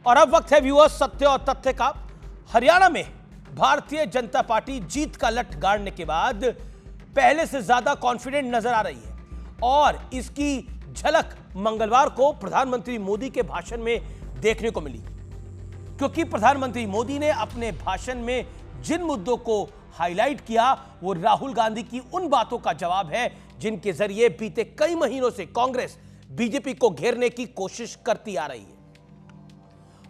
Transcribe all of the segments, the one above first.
और अब वक्त है व्यूअर्स सत्य और तथ्य का। हरियाणा में भारतीय जनता पार्टी जीत का लठ गाड़ने के बाद पहले से ज्यादा कॉन्फिडेंट नजर आ रही है और इसकी झलक मंगलवार को प्रधानमंत्री मोदी के भाषण में देखने को मिली, क्योंकि प्रधानमंत्री मोदी ने अपने भाषण में जिन मुद्दों को हाईलाइट किया वो राहुल गांधी की उन बातों का जवाब है जिनके जरिए बीते कई महीनों से कांग्रेस बीजेपी को घेरने की कोशिश करती आ रही है।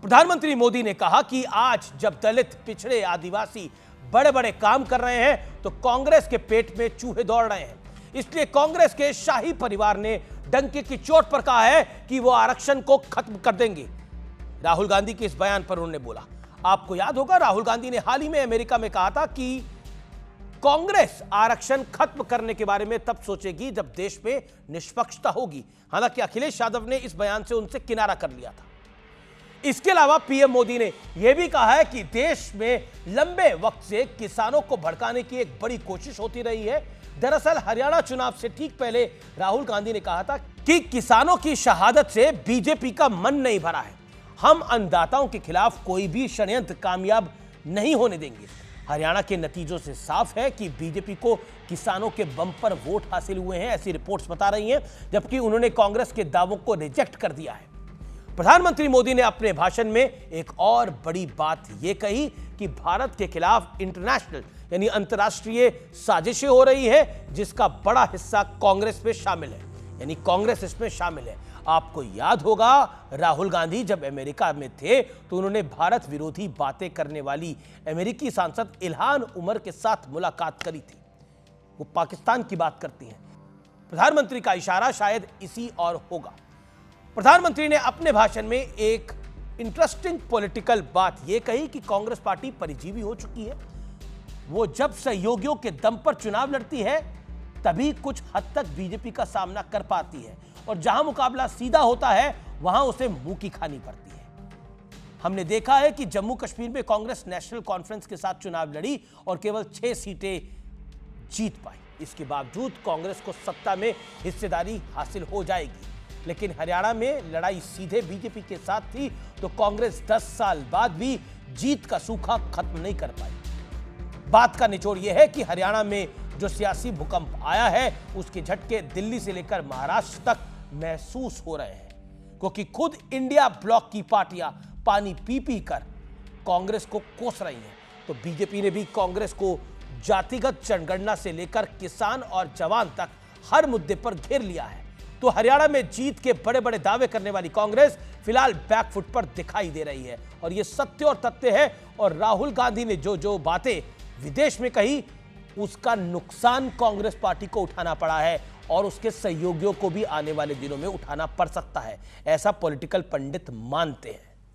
प्रधानमंत्री मोदी ने कहा कि आज जब दलित, पिछड़े, आदिवासी बड़े बड़े काम कर रहे हैं तो कांग्रेस के पेट में चूहे दौड़ रहे हैं। इसलिए कांग्रेस के शाही परिवार ने डंके की चोट पर कहा है कि वो आरक्षण को खत्म कर देंगे। राहुल गांधी के इस बयान पर उन्होंने बोला, आपको याद होगा राहुल गांधी ने हाल ही में अमेरिका में कहा था कि कांग्रेस आरक्षण खत्म करने के बारे में तब सोचेगी जब देश में निष्पक्षता होगी। हालांकि अखिलेश यादव ने इस बयान से उनसे किनारा कर लिया था। इसके अलावा पीएम मोदी ने यह भी कहा है कि देश में लंबे वक्त से किसानों को भड़काने की एक बड़ी कोशिश होती रही है। दरअसल हरियाणा चुनाव से ठीक पहले राहुल गांधी ने कहा था कि किसानों की शहादत से बीजेपी का मन नहीं भरा है, हम अन्नदाताओं के खिलाफ कोई भी षड्यंत्र कामयाब नहीं होने देंगे। हरियाणा के नतीजों से साफ है कि बीजेपी को किसानों के बम्पर वोट हासिल हुए हैं, ऐसी रिपोर्ट्स बता रही हैं, जबकि उन्होंने कांग्रेस के दावों को रिजेक्ट कर दिया है। प्रधानमंत्री मोदी ने अपने भाषण में एक और बड़ी बात यह कही कि भारत के खिलाफ इंटरनेशनल यानी अंतर्राष्ट्रीय साजिशें हो रही है, जिसका बड़ा हिस्सा कांग्रेस में शामिल है, यानी कांग्रेस इसमें शामिल है। आपको याद होगा राहुल गांधी जब अमेरिका में थे तो उन्होंने भारत विरोधी बातें करने वाली अमेरिकी सांसद इल्हान उमर के साथ मुलाकात करी थी। वो पाकिस्तान की बात करती हैं। प्रधानमंत्री का इशारा शायद इसी और होगा। प्रधानमंत्री ने अपने भाषण में एक इंटरेस्टिंग पॉलिटिकल बात यह कही कि कांग्रेस पार्टी परिजीवी हो चुकी है। वो जब सहयोगियों के दम पर चुनाव लड़ती है तभी कुछ हद तक बीजेपी का सामना कर पाती है और जहां मुकाबला सीधा होता है वहां उसे मुंह की खानी पड़ती है। हमने देखा है कि जम्मू कश्मीर में कांग्रेस नेशनल कॉन्फ्रेंस के साथ चुनाव लड़ी और केवल 6 सीटें जीत पाई। इसके बावजूद कांग्रेस को सत्ता में हिस्सेदारी हासिल हो जाएगी, लेकिन हरियाणा में लड़ाई सीधे बीजेपी के साथ थी तो कांग्रेस 10 साल बाद भी जीत का सूखा खत्म नहीं कर पाई। बात का निचोड़ यह है कि हरियाणा में जो सियासी भूकंप आया है उसके झटके दिल्ली से लेकर महाराष्ट्र तक महसूस हो रहे हैं, क्योंकि खुद इंडिया ब्लॉक की पार्टियां पानी पी पी कर कांग्रेस को कोस रही हैं। तो बीजेपी ने भी कांग्रेस को जातिगत जनगणना से लेकर किसान और जवान तक हर मुद्दे पर घेर लिया है। तो हरियाणा में जीत के बड़े बड़े दावे करने वाली कांग्रेस फिलहाल बैकफुट पर दिखाई दे रही है और यह सत्य और तथ्य है। और राहुल गांधी ने जो बातें विदेश में कही उसका नुकसान कांग्रेस पार्टी को उठाना पड़ा है और उसके सहयोगियों को भी आने वाले दिनों में उठाना पड़ सकता है, ऐसा पॉलिटिकल पंडित मानते हैं।